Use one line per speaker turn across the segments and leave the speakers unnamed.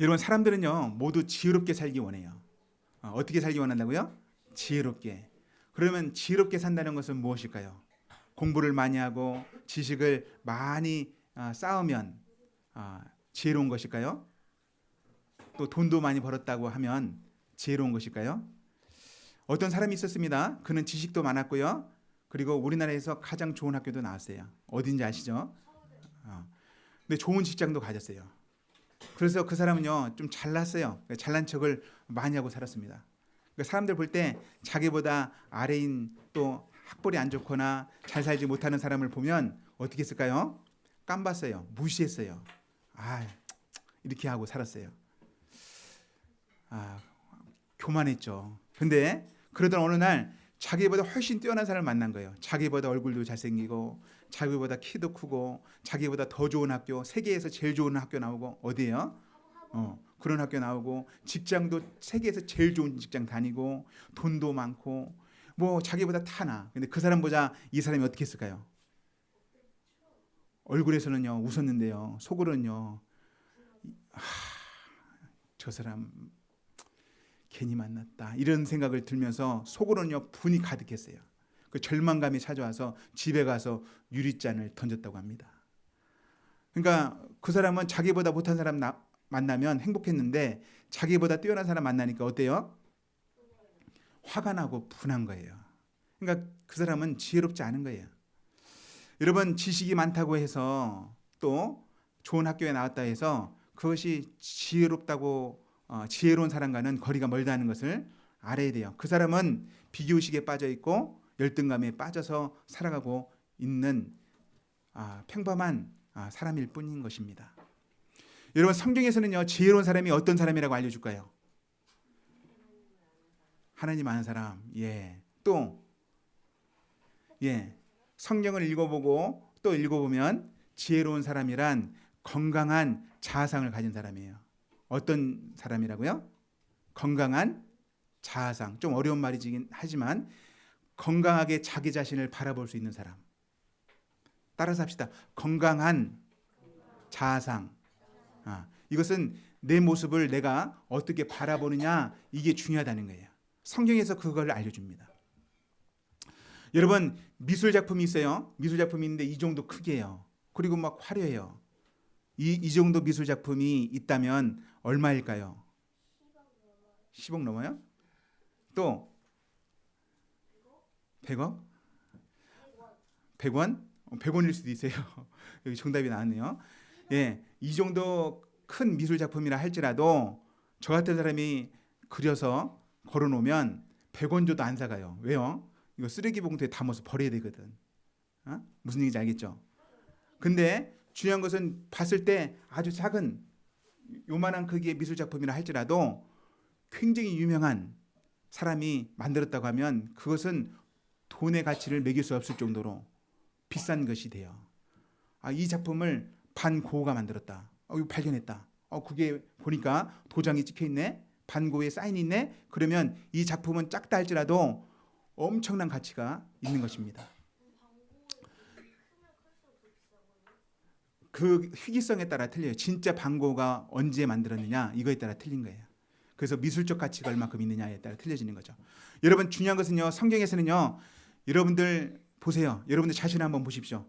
여러분, 사람들은요 모두 지혜롭게 살기 원해요. 어떻게 살기 원한다고요? 지혜롭게. 그러면 지혜롭게 산다는 것은 무엇일까요? 공부를 많이 하고 지식을 많이 쌓으면 지혜로운 것일까요? 또 돈도 많이 벌었다고 하면 지혜로운 것일까요? 어떤 사람이 있었습니다. 그는 지식도 많았고요. 그리고 우리나라에서 가장 좋은 학교도 나왔어요. 어딘지 아시죠? 근데 좋은 직장도 가졌어요. 그래서 그 사람은요 좀 잘났어요. 잘난 척을 많이 하고 살았습니다. 그러니까 사람들 볼 때 자기보다 아래인, 또 학벌이 안 좋거나 잘 살지 못하는 사람을 보면 어떻게 했을까요? 깜봤어요. 무시했어요. 이렇게 하고 살았어요. 교만했죠. 근데 그러던 어느 날 자기보다 훨씬 뛰어난 사람을 만난 거예요. 자기보다 얼굴도 잘생기고 자기보다 키도 크고 자기보다 더 좋은 학교, 세계에서 제일 좋은 학교 나오고, 어디예요? 그런 학교 나오고, 직장도 세계에서 제일 좋은 직장 다니고, 돈도 많고, 뭐 자기보다 타나. 근데 그 사람보다 이 사람이 어떻게 했을까요? 얼굴에서는요 웃었는데요, 속으로는요 저 사람 괜히 만났다, 이런 생각을 들면서 속으로는요 분이 가득했어요. 그 절망감이 찾아와서 집에 가서 유리잔을 던졌다고 합니다. 그러니까 그 사람은 자기보다 못한 사람 만나면 행복했는데 자기보다 뛰어난 사람 만나니까 어때요? 화가 나고 분한 거예요. 그러니까 그 사람은 지혜롭지 않은 거예요. 여러분, 지식이 많다고 해서 또 좋은 학교에 나왔다 해서 그것이 지혜롭다고 지혜로운 사람과는 거리가 멀다는 것을 알아야 돼요. 그 사람은 비교의식에 빠져 있고 열등감에 빠져서 살아가고 있는 평범한 사람일 뿐인 것입니다. 여러분, 성경에서는요 지혜로운 사람이 어떤 사람이라고 알려줄까요? 하나님 아는 사람. 또 성경을 읽어보고 또 읽어보면 지혜로운 사람이란 건강한 자아상을 가진 사람이에요. 어떤 사람이라고요? 건강한 자아상. 좀 어려운 말이긴 하지만 건강하게 자기 자신을 바라볼 수 있는 사람. 따라서 합시다. 건강한 자아상. 이것은 내 모습을 내가 어떻게 바라보느냐, 이게 중요하다는 거예요. 성경에서 그걸 알려줍니다. 여러분, 미술 작품이 있어요. 미술 작품이 있는데 이 정도 크기예요. 그리고 막 화려해요. 이 정도 미술 작품이 있다면 얼마일까요? 10억 넘어요? 또 100억? 100원? 100원일 수도 있어요. 여기 정답이 나왔네요. 이 정도 큰 미술 작품이라 할지라도 저 같은 사람이 그려서 걸어놓으면 100원 줘도 안 사가요. 왜요? 이거 쓰레기 봉투에 담아서 버려야 되거든. 무슨 얘기인지 알겠죠? 근데 중요한 것은 봤을 때 아주 작은 요만한 크기의 미술 작품이라 할지라도 굉장히 유명한 사람이 만들었다고 하면 그것은 돈의 가치를 매길 수 없을 정도로 비싼 것이 돼요. 이 작품을 반고가 만들었다. 이거 발견했다. 그게 보니까 도장이 찍혀있네. 반고에 사인이 있네. 그러면 이 작품은 작다 할지라도 엄청난 가치가 있는 것입니다. 그 희귀성에 따라 틀려요. 진짜 반고가 언제 만들었느냐, 이거에 따라 틀린 거예요. 그래서 미술적 가치가 얼마큼 있느냐에 따라 틀려지는 거죠. 여러분, 중요한 것은요, 성경에서는요, 여러분들 보세요. 여러분들 자신을 한번 보십시오.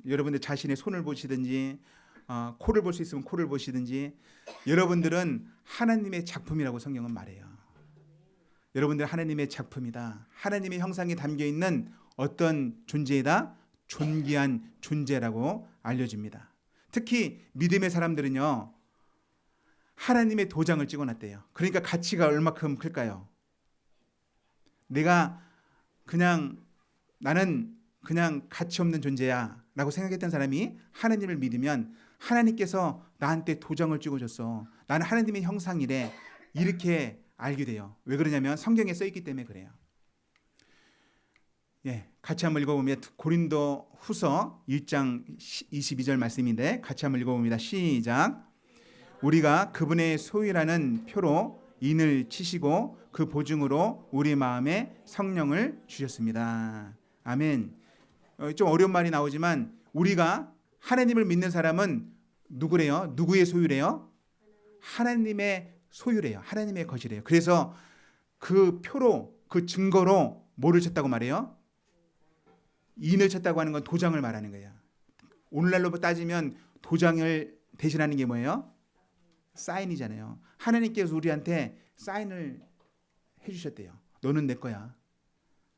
여러분들 자신의 손을 보시든지 코를 볼 수 있으면 코를 보시든지, 여러분들은 하나님의 작품이라고 성경은 말해요. 여러분들 하나님의 작품이다. 하나님의 형상이 담겨있는 어떤 존재이다? 존귀한 존재라고 알려집니다. 특히 믿음의 사람들은요, 하나님의 도장을 찍어놨대요. 그러니까 가치가 얼마큼 클까요? 나는 그냥 가치 없는 존재야 라고 생각했던 사람이 하나님을 믿으면 하나님께서 나한테 도장을 찍어줬어. 나는 하나님의 형상이래. 이렇게 알게 돼요. 왜 그러냐면 성경에 써있기 때문에 그래요. 같이 한번 읽어보면 고린도 후서 1장 22절 말씀인데 같이 한번 읽어봅니다. 시작. 우리가 그분의 소유라는 표로 인을 치시고 그 보증으로 우리 마음에 성령을 주셨습니다. 아멘. 좀 어려운 말이 나오지만 우리가 하나님을 믿는 사람은 누구래요? 누구의 소유래요? 하나님의 소유래요. 하나님의 것이래요. 그래서 그 표로, 그 증거로 뭐를 쳤다고 말해요? 인을 쳤다고 하는 건 도장을 말하는 거예요. 오늘날로 따지면 도장을 대신하는 게 뭐예요? 사인이잖아요. 하나님께서 우리한테 사인을 해주셨대요. 너는 내 거야.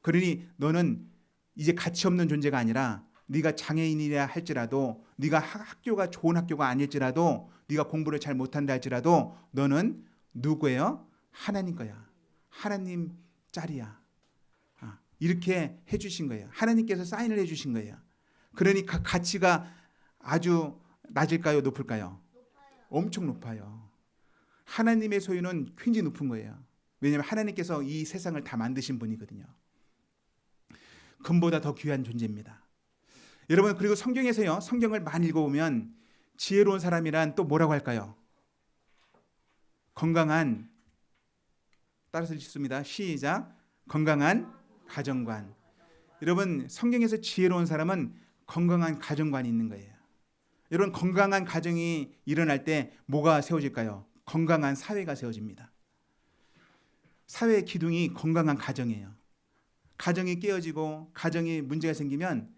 그러니 너는 이제 가치 없는 존재가 아니라 네가 장애인이라 할지라도, 네가 학교가 좋은 학교가 아닐지라도, 네가 공부를 잘 못한다 할지라도 너는 누구예요? 하나님 거야. 하나님 짤이야. 이렇게 해주신 거예요. 하나님께서 사인을 해주신 거예요. 그러니까 가치가 아주 낮을까요? 높을까요? 엄청 높아요. 하나님의 소유는 굉장히 높은 거예요. 왜냐하면 하나님께서 이 세상을 다 만드신 분이거든요. 금보다 더 귀한 존재입니다. 여러분, 그리고 성경에서요, 성경을 많이 읽어보면 지혜로운 사람이란 또 뭐라고 할까요? 건강한, 따라서 읽습니다. 시작. 건강한 가정관. 여러분, 성경에서 지혜로운 사람은 건강한 가정관이 있는 거예요. 여러분, 건강한 가정이 일어날 때 뭐가 세워질까요? 건강한 사회가 세워집니다. 사회의 기둥이 건강한 가정이에요. 가정이 깨어지고 가정이 문제가 생기면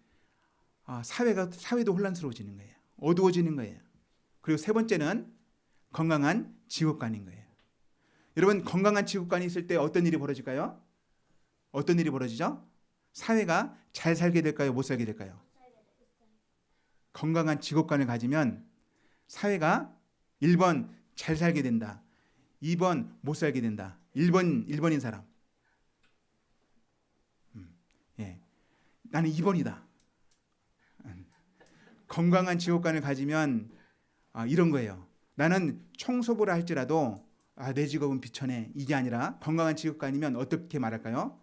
사회도 혼란스러워지는 거예요. 어두워지는 거예요. 그리고 세 번째는 건강한 지국관인 거예요. 여러분, 건강한 지국관이 있을 때 어떤 일이 벌어질까요? 어떤 일이 벌어지죠? 사회가 잘 살게 될까요? 못 살게 될까요? 건강한 지국관을 가지면 사회가 1번 잘 살게 된다. 2번 못 살게 된다. 1번인 사람. 예. 나는 2번이다. 건강한 지옥관을 가지면 이런 거예요. 나는 청소부라 할지라도 내 직업은 비천해. 이게 아니라 건강한 지옥관이면 어떻게 말할까요?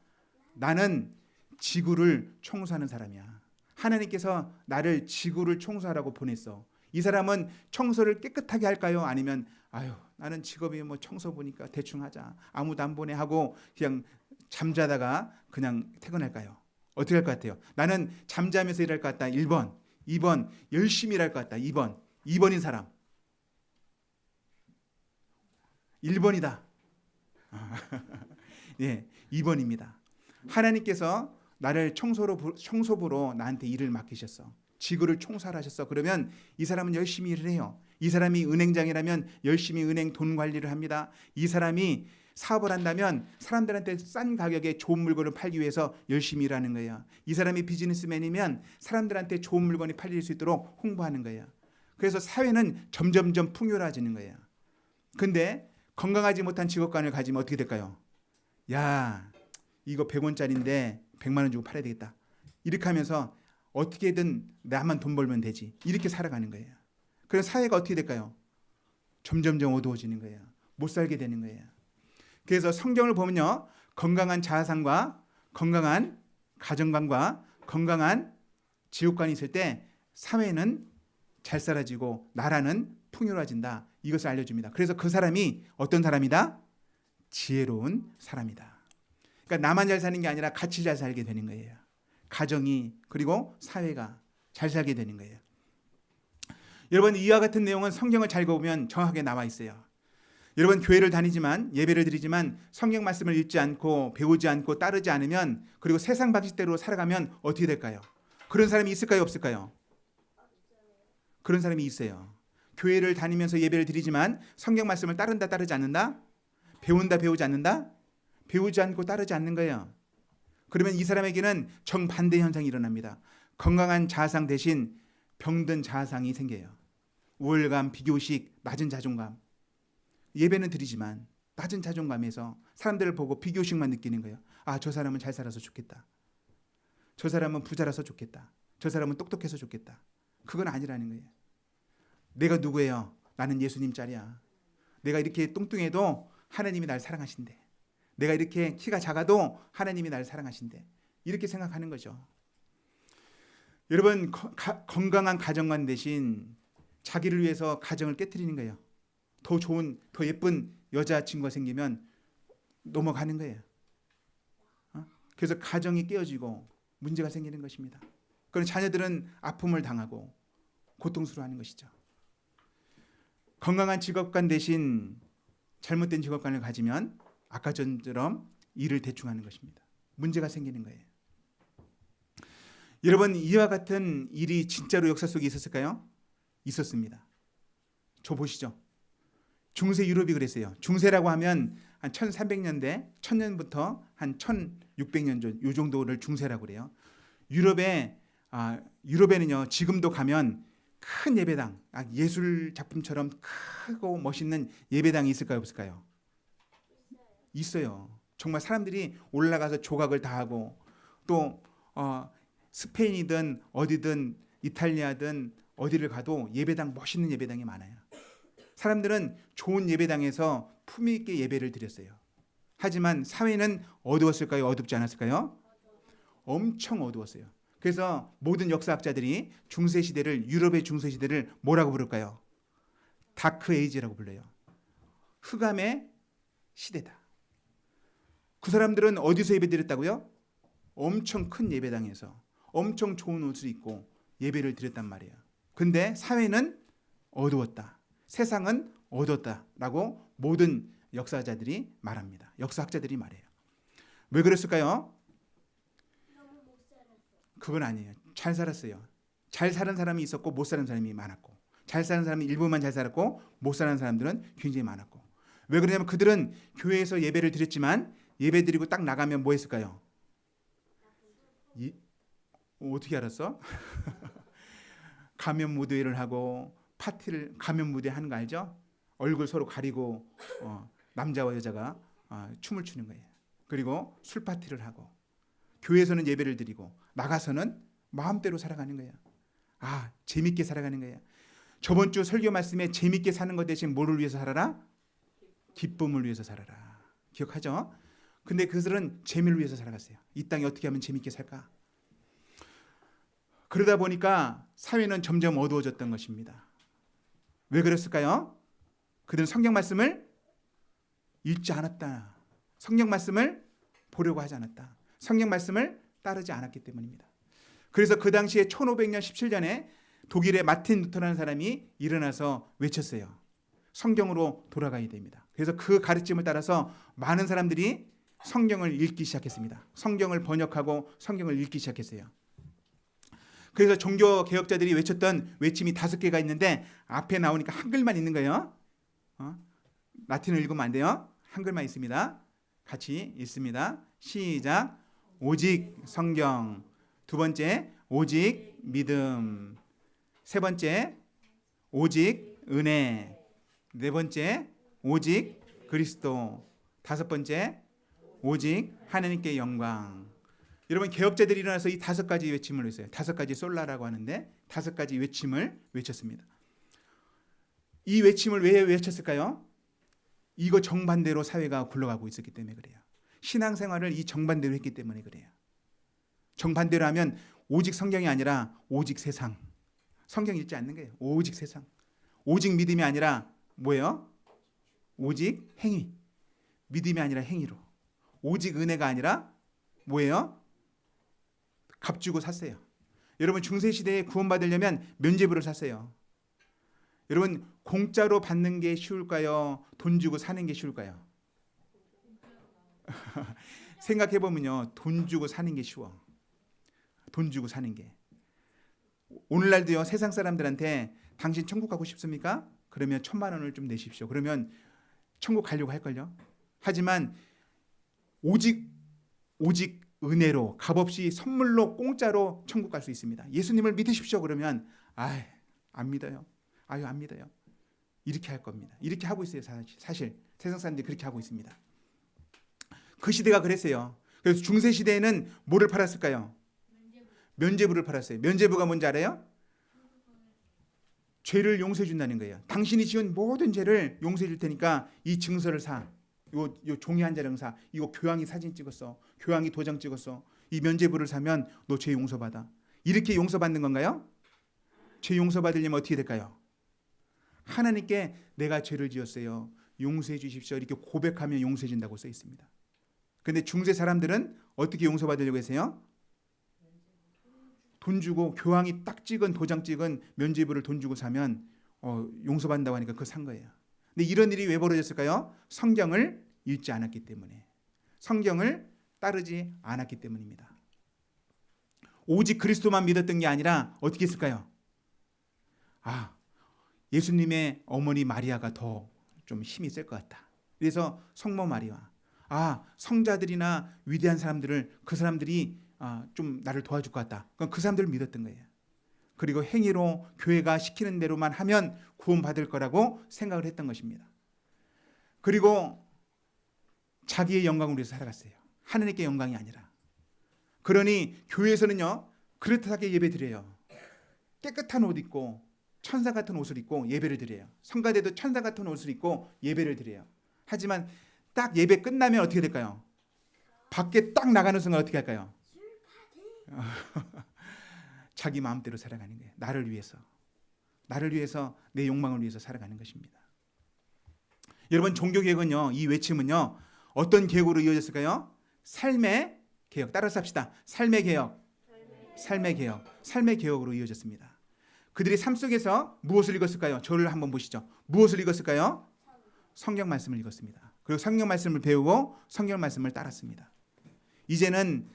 나는 지구를 청소하는 사람이야. 하나님께서 나를 지구를 청소하라고 보냈어. 이 사람은 청소를 깨끗하게 할까요? 아니면 나는 직업이 뭐 청소부니까 대충 하자. 아무도 안 보내 하고 그냥 잠자다가 그냥 퇴근할까요? 어떻게 할 것 같아요? 나는 잠자면서 일할 것 같다. 1번. 2번. 열심히 일할 것 같다. 2번. 2번인 사람. 1번이다. 예, 2번입니다. 하나님께서 나를 청소부로 나한테 일을 맡기셨어. 지구를 청소하라 하셨어. 그러면 이 사람은 열심히 일을 해요. 이 사람이 은행장이라면 열심히 은행 돈 관리를 합니다. 이 사람이 사업을 한다면 사람들한테 싼 가격에 좋은 물건을 팔기 위해서 열심히 일하는 거예요. 이 사람이 비즈니스맨이면 사람들한테 좋은 물건이 팔릴 수 있도록 홍보하는 거예요. 그래서 사회는 점점점 풍요로워지는 거예요. 근데 건강하지 못한 직업관을 가지면 어떻게 될까요? 야, 이거 100원짜리인데 100만 원 주고 팔아야 되겠다. 이렇게 하면서 어떻게든 나만 돈 벌면 되지. 이렇게 살아가는 거예요. 그래서 사회가 어떻게 될까요? 점점점 어두워지는 거예요. 못 살게 되는 거예요. 그래서 성경을 보면요, 건강한 자아상과 건강한 가정관과 건강한 지옥관이 있을 때 사회는 잘 살아지고 나라는 풍요로워진다. 이것을 알려줍니다. 그래서 그 사람이 어떤 사람이다? 지혜로운 사람이다. 그러니까 나만 잘 사는 게 아니라 같이 잘 살게 되는 거예요. 가정이, 그리고 사회가 잘 살게 되는 거예요. 여러분, 이와 같은 내용은 성경을 잘 보면 정확하게 나와 있어요. 여러분, 교회를 다니지만, 예배를 드리지만 성경 말씀을 읽지 않고 배우지 않고 따르지 않으면, 그리고 세상 방식대로 살아가면 어떻게 될까요? 그런 사람이 있을까요? 없을까요? 그런 사람이 있어요. 교회를 다니면서 예배를 드리지만 성경 말씀을 따른다 따르지 않는다? 배운다 배우지 않는다? 배우지 않고 따르지 않는 거예요. 그러면 이 사람에게는 정반대 현상이 일어납니다. 건강한 자아상 대신 병든 자아상이 생겨요. 우월감, 비교식, 낮은 자존감. 예배는 드리지만 낮은 자존감에서 사람들을 보고 비교식만 느끼는 거예요. 저 사람은 잘 살아서 좋겠다. 저 사람은 부자라서 좋겠다. 저 사람은 똑똑해서 좋겠다. 그건 아니라는 거예요. 내가 누구예요? 나는 예수님 짤이야. 내가 이렇게 뚱뚱해도 하나님이 날 사랑하신대. 내가 이렇게 키가 작아도 하나님이 날 사랑하신대. 이렇게 생각하는 거죠. 여러분, 건강한 가정관 대신 자기를 위해서 가정을 깨트리는 거예요. 더 좋은, 더 예쁜 여자친구가 생기면 넘어가는 거예요. 그래서 가정이 깨어지고 문제가 생기는 것입니다. 그럼 자녀들은 아픔을 당하고 고통스러워하는 것이죠. 건강한 직업관 대신 잘못된 직업관을 가지면 아까 전처럼 일을 대충 하는 것입니다. 문제가 생기는 거예요. 여러분, 이와 같은 일이 진짜로 역사 속에 있었을까요? 있었습니다. 저 보시죠. 중세 유럽이 그랬어요. 중세라고 하면 한 1300년대, 1000년부터 한 1600년 전 요 정도를 중세라고 그래요. 유럽에는요, 지금도 가면 큰 예배당, 예술 작품처럼 크고 멋있는 예배당이 있을까요, 없을까요? 있어요. 정말 사람들이 올라가서 조각을 다 하고, 또 스페인이든 어디든 이탈리아든 어디를 가도 예배당, 멋있는 예배당이 많아요. 사람들은 좋은 예배당에서 품위 있게 예배를 드렸어요. 하지만 사회는 어두웠을까요? 어둡지 않았을까요? 엄청 어두웠어요. 그래서 모든 역사학자들이 중세시대를, 유럽의 중세시대를 뭐라고 부를까요? 다크 에이지라고 불러요. 흑암의 시대다. 그 사람들은 어디서 예배드렸다고요? 엄청 큰 예배당에서 엄청 좋은 옷을 입고 예배를 드렸단 말이에요. 근데 사회는 어두웠다. 세상은 어두웠다라고 모든 역사자들이 말합니다. 역사학자들이 말해요. 왜 그랬을까요? 그건 아니에요. 잘 살았어요. 잘 사는 사람이 있었고 못 사는 사람이 많았고, 잘 사는 사람이 일부만 잘 살았고 못 사는 사람들은 굉장히 많았고. 왜 그러냐면 그들은 교회에서 예배를 드렸지만 예배 드리고 딱 나가면 뭐 했을까요? 어떻게 알았어? 가면 무대를 하고 파티를, 가면 무대 하는 거 알죠? 얼굴 서로 가리고 남자와 여자가 춤을 추는 거예요. 그리고 술 파티를 하고, 교회에서는 예배를 드리고 나가서는 마음대로 살아가는 거예요. 재밌게 살아가는 거예요. 저번 주 설교 말씀에 재밌게 사는 것 대신 뭐를 위해서 살아라? 기쁨을 위해서 살아라. 기억하죠? 근데 그들은 재미를 위해서 살아갔어요. 이 땅에 어떻게 하면 재밌게 살까? 그러다 보니까 사회는 점점 어두워졌던 것입니다. 왜 그랬을까요? 그들은 성경 말씀을 읽지 않았다. 성경 말씀을 보려고 하지 않았다. 성경 말씀을 따르지 않았기 때문입니다. 그래서 그 당시에 1500년 17년에 독일의 마틴 루터라는 사람이 일어나서 외쳤어요. 성경으로 돌아가야 됩니다. 그래서 그 가르침을 따라서 많은 사람들이 성경을 읽기 시작했습니다. 성경을 번역하고 성경을 읽기 시작했어요. 그래서 종교 개혁자들이 외쳤던 외침이 5개가 있는데 앞에 나오니까 한글만 있는 거예요. 라틴어 읽으면 안 돼요. 한글만 있습니다. 같이 읽습니다. 시작. 오직 성경. 두 번째, 오직 믿음. 세 번째, 오직 은혜. 네 번째, 오직 그리스도. 다섯 번째, 오직 하나님께 영광. 여러분, 개혁자들이 일어나서 이 5가지 외침을 했어요. 5가지 솔라라고 하는데 5가지 외침을 외쳤습니다. 이 외침을 왜 외쳤을까요? 이거 정반대로 사회가 굴러가고 있었기 때문에 그래요. 신앙생활을 이 정반대로 했기 때문에 그래요. 정반대로 하면 오직 성경이 아니라 오직 세상. 성경 읽지 않는 거예요. 오직 세상. 오직 믿음이 아니라 뭐예요? 오직 행위. 믿음이 아니라 행위로. 오직 은혜가 아니라 뭐예요? 값 주고 샀어요. 여러분, 중세시대에 구원받으려면 면죄부를 샀어요. 여러분, 공짜로 받는 게 쉬울까요? 돈 주고 사는 게 쉬울까요? 생각해보면요, 돈 주고 사는 게 쉬워. 돈 주고 사는 게. 오늘날도요, 세상 사람들한테 당신 천국 가고 싶습니까? 그러면 1000만 원을 좀 내십시오. 그러면 천국 가려고 할걸요. 하지만 오직 은혜로, 값없이 선물로 공짜로 천국 갈 수 있습니다. 예수님을 믿으십시오. 그러면 안 믿어요. 안 믿어요. 이렇게 할 겁니다. 이렇게 하고 있어요. 사실 세상 사람들이 그렇게 하고 있습니다. 그 시대가 그랬어요. 그래서 중세 시대에는 뭐를 팔았을까요? 면죄부를 팔았어요. 면죄부가 뭔지 알아요? 죄를 용서해 준다는 거예요. 당신이 지은 모든 죄를 용서해 줄 테니까 이 증서를 사. 요 종이 한 자령 사. 이거 교황이 사진 찍었어. 교황이 도장 찍었어. 이 면죄부를 사면 너 죄 용서받아. 이렇게 용서받는 건가요? 죄 용서받으려면 어떻게 될까요? 하나님께 내가 죄를 지었어요. 용서해 주십시오. 이렇게 고백하면 용서해 준다고 써 있습니다. 그런데 중세 사람들은 어떻게 용서받으려고 했어요? 돈 주고, 교황이 딱 찍은, 도장 찍은 면죄부를 돈 주고 사면 용서받는다고 하니까 그거 산 거예요. 근데 이런 일이 왜 벌어졌을까요? 성경을 읽지 않았기 때문에, 성경을 따르지 않았기 때문입니다. 오직 그리스도만 믿었던 게 아니라 어떻게 했을까요? 예수님의 어머니 마리아가 더 좀 힘이 셀 것 같다. 그래서 성모 마리아, 성자들이나 위대한 사람들을, 그 사람들이 좀 나를 도와줄 것 같다. 그럼 그 사람들을 믿었던 거예요. 그리고 행위로 교회가 시키는 대로만 하면 구원받을 거라고 생각을 했던 것입니다. 그리고 자기의 영광을 위해서 살아갔어요. 하나님께 영광이 아니라. 그러니 교회에서는요, 그릇하게 예배드려요. 깨끗한 옷 입고 천사 같은 옷을 입고 예배를 드려요. 성가대도 천사 같은 옷을 입고 예배를 드려요. 하지만 딱 예배 끝나면 어떻게 될까요? 밖에 딱 나가는 순간 어떻게 할까요? 자기 마음대로 살아가는 거예요. 나를 위해서, 내 욕망을 위해서 살아가는 것입니다. 여러분, 종교개혁은요, 이 외침은요, 어떤 개혁으로 이어졌을까요? 삶의 개혁. 따라서 합시다. 삶의 개혁으로 이어졌습니다. 그들이 삶 속에서 무엇을 읽었을까요? 저를 한번 보시죠. 무엇을 읽었을까요? 성경 말씀을 읽었습니다. 그리고 성경 말씀을 배우고 성경 말씀을 따랐습니다. 이제는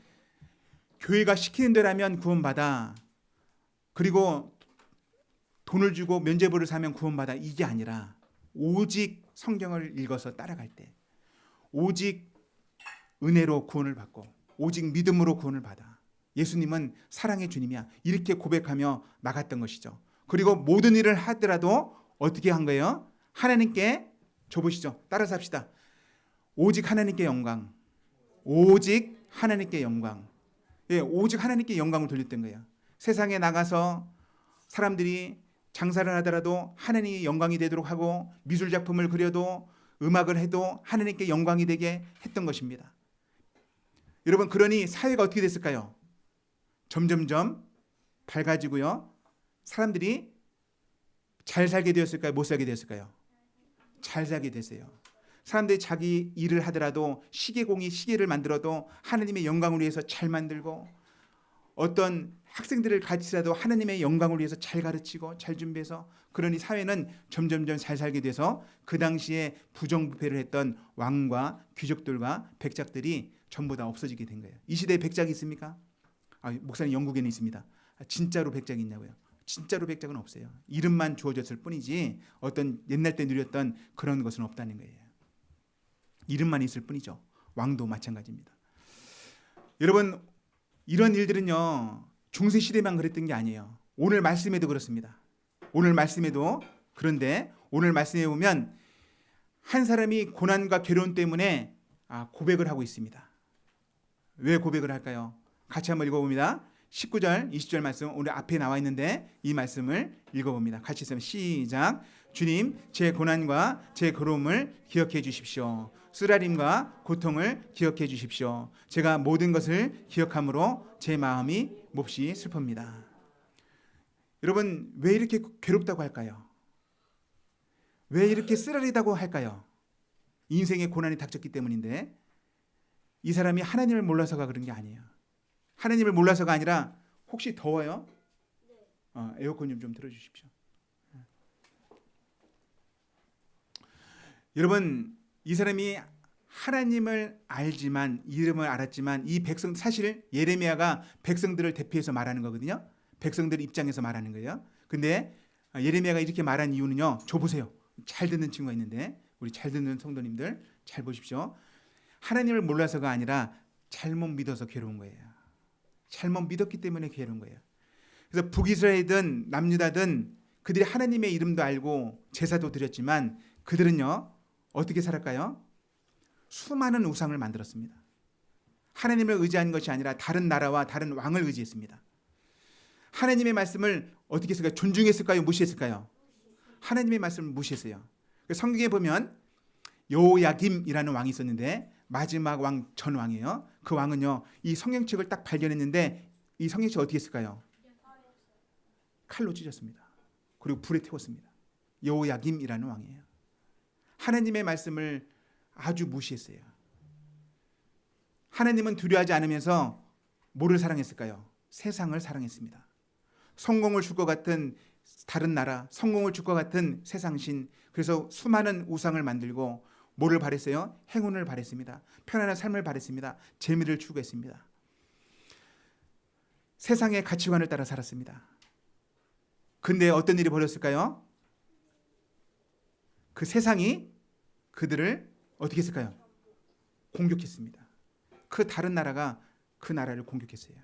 교회가 시키는 대로라면 구원받아, 그리고 돈을 주고 면죄부를 사면 구원받아, 이게 아니라 오직 성경을 읽어서 따라갈 때, 오직 은혜로 구원을 받고 오직 믿음으로 구원을 받아. 예수님은 사랑의 주님이야. 이렇게 고백하며 나갔던 것이죠. 그리고 모든 일을 하더라도 어떻게 한 거예요? 하나님께 줘보시죠. 따라서 합시다. 오직 하나님께 영광. 오직 하나님께 영광. 오직 하나님께 영광을 돌렸던 거예요. 세상에 나가서 사람들이 장사를 하더라도 하나님의 영광이 되도록 하고, 미술 작품을 그려도 음악을 해도 하나님께 영광이 되게 했던 것입니다. 여러분, 그러니 사회가 어떻게 됐을까요? 점점점 밝아지고요. 사람들이 잘 살게 되었을까요? 못 살게 되었을까요? 잘 살게 됐어요. 사람들이 자기 일을 하더라도, 시계공이 시계를 만들어도 하나님의 영광을 위해서 잘 만들고, 어떤 학생들을 가르치더라도 하나님의 영광을 위해서 잘 가르치고 잘 준비해서, 그러니 사회는 점점점 잘 살게 돼서 그 당시에 부정부패를 했던 왕과 귀족들과 백작들이 전부 다 없어지게 된 거예요. 이 시대에 백작이 있습니까? 목사님, 영국에는 있습니다. 진짜로 백작이 있냐고요? 진짜로 백작은 없어요. 이름만 주어졌을 뿐이지 어떤 옛날 때 누렸던 그런 것은 없다는 거예요. 이름만 있을 뿐이죠. 왕도 마찬가지입니다. 여러분, 이런 일들은요, 중세시대만 그랬던 게 아니에요. 오늘 말씀에도 그렇습니다. 오늘 말씀에도. 그런데 오늘 말씀에 보면 한 사람이 고난과 괴로움 때문에 고백을 하고 있습니다. 왜 고백을 할까요? 같이 한번 읽어봅니다. 19절, 20절 말씀 오늘 앞에 나와 있는데 이 말씀을 읽어봅니다. 같이 있으면 시작. 주님, 제 고난과 제 괴로움을 기억해 주십시오. 쓰라림과 고통을 기억해 주십시오. 제가 모든 것을 기억함으로 제 마음이 몹시 슬픕니다. 여러분, 왜 이렇게 괴롭다고 할까요? 왜 이렇게 쓰라리다고 할까요? 인생에 고난이 닥쳤기 때문인데, 이 사람이 하나님을 몰라서가 그런 게 아니에요. 하나님을 몰라서가 아니라, 혹시 더워요? 에어컨 좀 틀어주십시오. 여러분, 이 사람이 하나님을 알지만, 이름을 알았지만, 이 백성, 사실 예레미야가 백성들을 대표해서 말하는 거거든요. 백성들 입장에서 말하는 거예요. 근데 예레미야가 이렇게 말한 이유는요, 저 보세요. 잘 듣는 친구가 있는데, 우리 잘 듣는 성도님들 잘 보십시오. 하나님을 몰라서가 아니라 잘못 믿어서 괴로운 거예요. 잘못 믿었기 때문에 괴로운 거예요. 그래서 북이스라엘이든 남유다든 그들이 하나님의 이름도 알고 제사도 드렸지만, 그들은요 어떻게 살았까요? 수많은 우상을 만들었습니다. 하나님을 의지한 것이 아니라 다른 나라와 다른 왕을 의지했습니다. 하나님의 말씀을 어떻게 했을까요? 존중했을까요? 무시했을까요? 하나님의 말씀을 무시했어요. 성경에 보면 여호야김이라는 왕이 있었는데, 마지막 왕 전 왕이에요. 그 왕은요, 이 성경책을 딱 발견했는데 이 성경책 어떻게 했을까요? 칼로 찢었습니다. 그리고 불에 태웠습니다. 여호야김이라는 왕이에요. 하나님의 말씀을 아주 무시했어요. 하나님은 두려워하지 않으면서 뭐를 사랑했을까요? 세상을 사랑했습니다. 성공을 줄 것 같은 다른 나라, 성공을 줄 것 같은 세상신, 그래서 수많은 우상을 만들고 뭐를 바랬어요? 행운을 바랬습니다. 편안한 삶을 바랬습니다. 재미를 추구했습니다. 세상의 가치관을 따라 살았습니다. 근데 어떤 일이 벌어졌을까요? 그 세상이 그들을 어떻게 했을까요? 공격했습니다. 그 다른 나라가 그 나라를 공격했어요.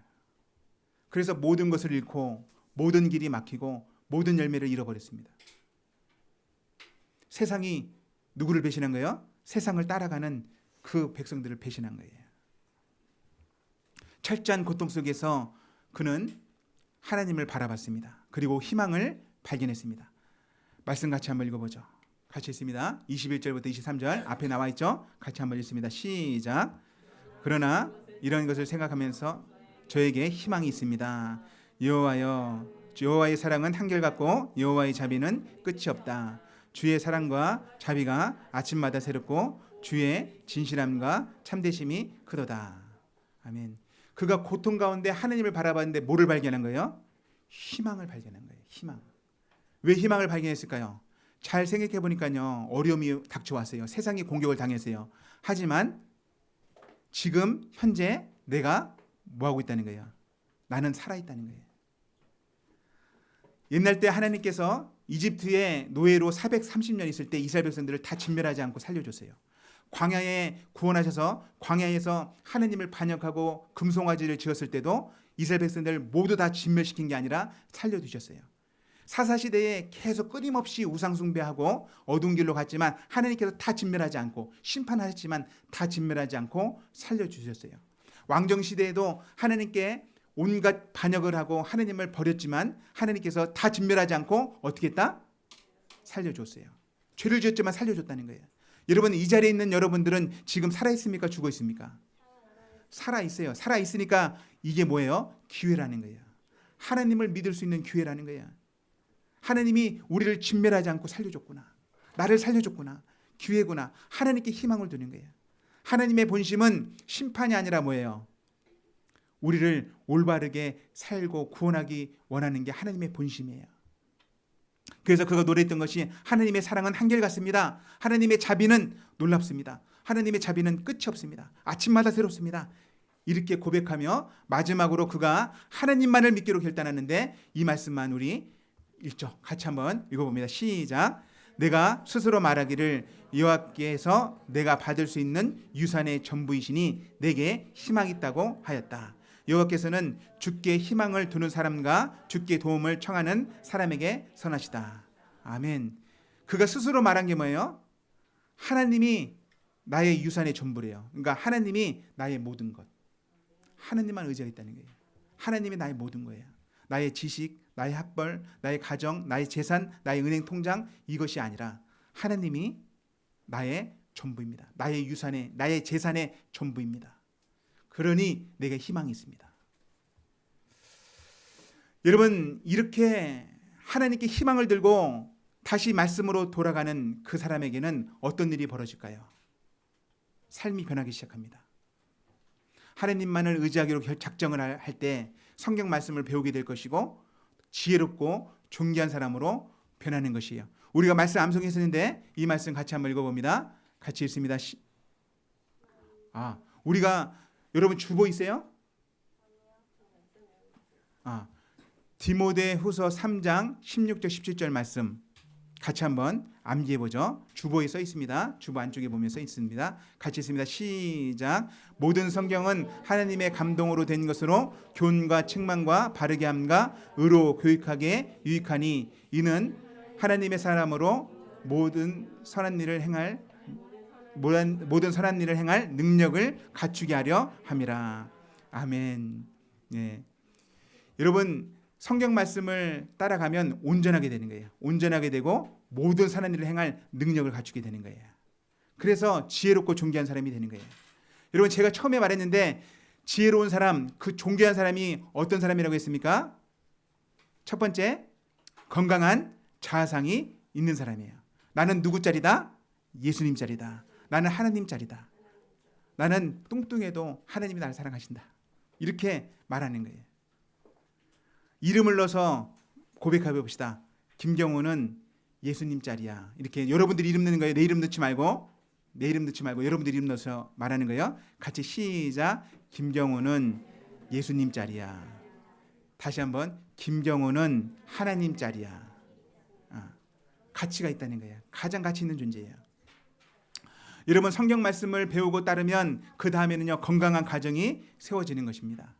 그래서 모든 것을 잃고 모든 길이 막히고 모든 열매를 잃어버렸습니다. 세상이 누구를 배신한 거예요? 세상을 따라가는 그 백성들을 배신한 거예요. 철저한 고통 속에서 그는 하나님을 바라봤습니다. 그리고 희망을 발견했습니다. 말씀 같이 한번 읽어보죠. 같이 읽습니다. 21절부터 23절 앞에 나와 있죠? 같이 한번 읽습니다. 시작. 그러나 이런 것을 생각하면서 저에게 희망이 있습니다. 여호와여, 여호와의 사랑은 한결같고 여호와의 자비는 끝이 없다. 주의 사랑과 자비가 아침마다 새롭고 주의 진실함과 참되심이 크도다. 아멘. 그가 고통 가운데 하나님을 바라봤는데 뭐를 발견한 거예요? 희망을 발견한 거예요. 희망. 왜 희망을 발견했을까요? 잘 생각해 보니까요, 어려움이 닥쳐왔어요. 세상이 공격을 당했어요. 하지만 지금 현재 내가 뭐 하고 있다는 거예요? 나는 살아있다는 거예요. 옛날 때 하나님께서 이집트의 노예로 430년 있을 때 이스라엘 백성들을 다 진멸하지 않고 살려줬어요. 광야에 구원하셔서 광야에서 하나님을 반역하고 금송아지를 지었을 때도 이스라엘 백성들 모두 다 진멸시킨 게 아니라 살려두셨어요. 사사시대에 계속 끊임없이 우상숭배하고 어두운 길로 갔지만 하나님께서 다 진멸하지 않고, 심판하셨지만 다 진멸하지 않고 살려주셨어요. 왕정시대에도 하나님께 온갖 반역을 하고 하나님을 버렸지만 하나님께서 다 진멸하지 않고 어떻게 했다? 살려줬어요. 죄를 지었지만 살려줬다는 거예요. 여러분, 이 자리에 있는 여러분들은 지금 살아있습니까? 죽어있습니까? 살아있어요. 살아있으니까 이게 뭐예요? 기회라는 거예요. 하나님을 믿을 수 있는 기회라는 거예요. 하나님이 우리를 진멸하지 않고 살려줬구나. 나를 살려줬구나. 기회구나. 하나님께 희망을 두는 거예요. 하나님의 본심은 심판이 아니라 뭐예요? 우리를 올바르게 살고 구원하기 원하는 게 하나님의 본심이에요. 그래서 그가 노래했던 것이 하나님의 사랑은 한결같습니다. 하나님의 자비는 놀랍습니다. 하나님의 자비는 끝이 없습니다. 아침마다 새롭습니다. 이렇게 고백하며 마지막으로 그가 하나님만을 믿기로 결단하는데, 이 말씀만 우리 읽죠. 같이 한번 읽어봅니다. 시작. 내가 스스로 말하기를 여호와께서 내가 받을 수 있는 유산의 전부이시니 내게 희망이 있다고 하였다. 여호와께서는 주께 희망을 두는 사람과 주께 도움을 청하는 사람에게 선하시다. 아멘. 그가 스스로 말한 게 뭐예요? 하나님이 나의 유산의 전부래요. 그러니까 하나님이 나의 모든 것. 하나님만 의지하겠다는 거예요. 하나님이 나의 모든 거예요. 나의 지식, 나의 학벌, 나의 가정, 나의 재산, 나의 은행 통장, 이것이 아니라 하나님이 나의 전부입니다. 나의 유산의, 나의 재산의 전부입니다. 그러니 내게 희망이 있습니다. 여러분, 이렇게 하나님께 희망을 들고 다시 말씀으로 돌아가는 그 사람에게는 어떤 일이 벌어질까요? 삶이 변하기 시작합니다. 하나님만을 의지하기로 작정을 할 때 성경 말씀을 배우게 될 것이고 지혜롭고 존귀한 사람으로 변하는 것이에요. 우리가 말씀 암송했었는데 이 말씀 같이 한번 읽어봅니다. 같이 읽습니다. 우리가 여러분 주보 있어요? 디모데후서 3장 16절 17절 말씀 같이 한번 암기해보죠. 주보에 써 있습니다. 주보 안쪽에 보면 써 있습니다. 같이 읽습니다. 시작. 모든 성경은 하나님의 감동으로 된 것으로 교훈과 책망과 바르게 함과 의로 교육하기에 유익하니 이는 하나님의 사람으로 모든 선한 일을 행할 능력을 갖추게 하려 함이라. 아멘. 네. 여러분, 성경 말씀을 따라가면 온전하게 되는 거예요. 온전하게 되고 모든 선한 일을 행할 능력을 갖추게 되는 거예요. 그래서 지혜롭고 존귀한 사람이 되는 거예요. 여러분, 제가 처음에 말했는데 지혜로운 사람, 그 존귀한 사람이 어떤 사람이라고 했습니까? 첫 번째, 건강한 자아상이 있는 사람이에요. 나는 누구 짤이다? 예수님 짤이다. 나는 하나님 짤이다. 나는 뚱뚱해도 하나님이 나를 사랑하신다. 이렇게 말하는 거예요. 이름을 넣어서 고백해 봅시다. 김경호는 예수님 짤이야. 이렇게 여러분들이 이름 넣는 거예요. 내 이름 넣지 말고 여러분들 이름 넣어서 말하는 거예요. 같이 시작. 김경호는 예수님 짤이야. 다시 한번 김경호는 하나님 짤이야. 가치가 있다는 거예요. 가장 가치 있는 존재예요. 여러분 성경 말씀을 배우고 따르면 그 다음에는요 건강한 가정이 세워지는 것입니다.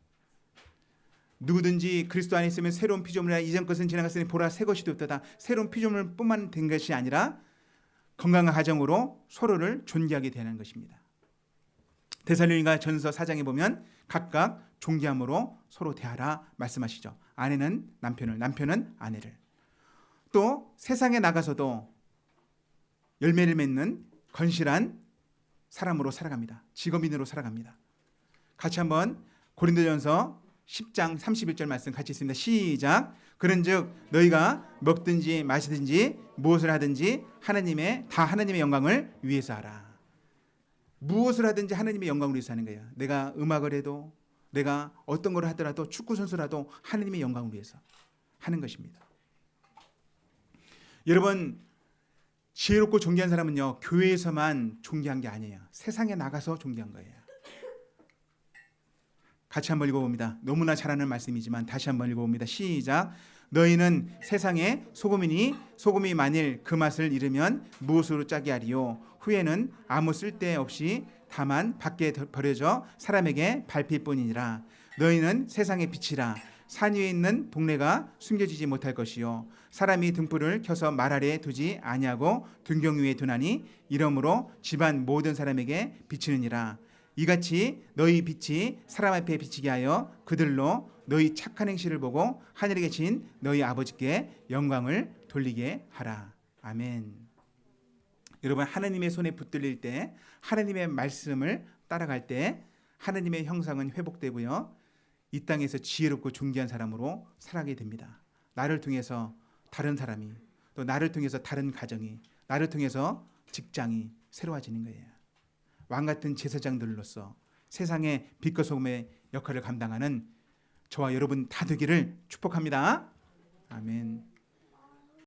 누구든지 그리스도 안에 있으면 새로운 피조물이라 이전 것은 지나갔으니 보라 새 것이 되었도다. 새로운 피조물뿐만 된 것이 아니라 건강한 가정으로 서로를 존귀하게 되는 것입니다. 데살로니가 전서 4장에 보면 각각 존귀함으로 서로 대하라 말씀하시죠. 아내는 남편을, 남편은 아내를. 또 세상에 나가서도 열매를 맺는 건실한 사람으로 살아갑니다. 직업인으로 살아갑니다. 같이 한번 고린도전서 10장 31절 말씀 같이 있습니다. 시작. 그런즉 너희가 먹든지 마시든지 무엇을 하든지 다 하나님의 영광을 위해서 하라. 무엇을 하든지 하나님의 영광을 위해서 하는 거예요. 내가 음악을 해도 내가 어떤 걸 하더라도 축구 선수라도 하나님의 영광을 위해서 하는 것입니다. 여러분 지혜롭고 존귀한 사람은요 교회에서만 존귀한 게 아니에요. 세상에 나가서 존귀한 거예요. 같이 한번 읽어봅니다. 너무나 잘 아는 말씀이지만 다시 한번 읽어봅니다. 시작. 너희는 세상의 소금이니 소금이 만일 그 맛을 잃으면 무엇으로 짜게 하리요. 후에는 아무 쓸데없이 다만 밖에 버려져 사람에게 밟힐 뿐이니라. 너희는 세상의 빛이라. 산 위에 있는 동네가 숨겨지지 못할 것이요 사람이 등불을 켜서 말 아래에 두지 아니하고 등경 위에 두나니 이러므로 집안 모든 사람에게 비치느니라. 이같이 너희 빛이 사람 앞에 비치게 하여 그들로 너희 착한 행실을 보고 하늘에 계신 너희 아버지께 영광을 돌리게 하라. 아멘. 여러분 하나님의 손에 붙들릴 때 하나님의 말씀을 따라갈 때 하나님의 형상은 회복되고요. 이 땅에서 지혜롭고 존귀한 사람으로 살아가게 됩니다. 나를 통해서 다른 사람이 또 나를 통해서 다른 가정이 나를 통해서 직장이 새로워지는 거예요. 왕같은 제사장들로서 세상의 빛과 소금의 역할을 감당하는 저와 여러분 다 되기를 축복합니다. 아멘.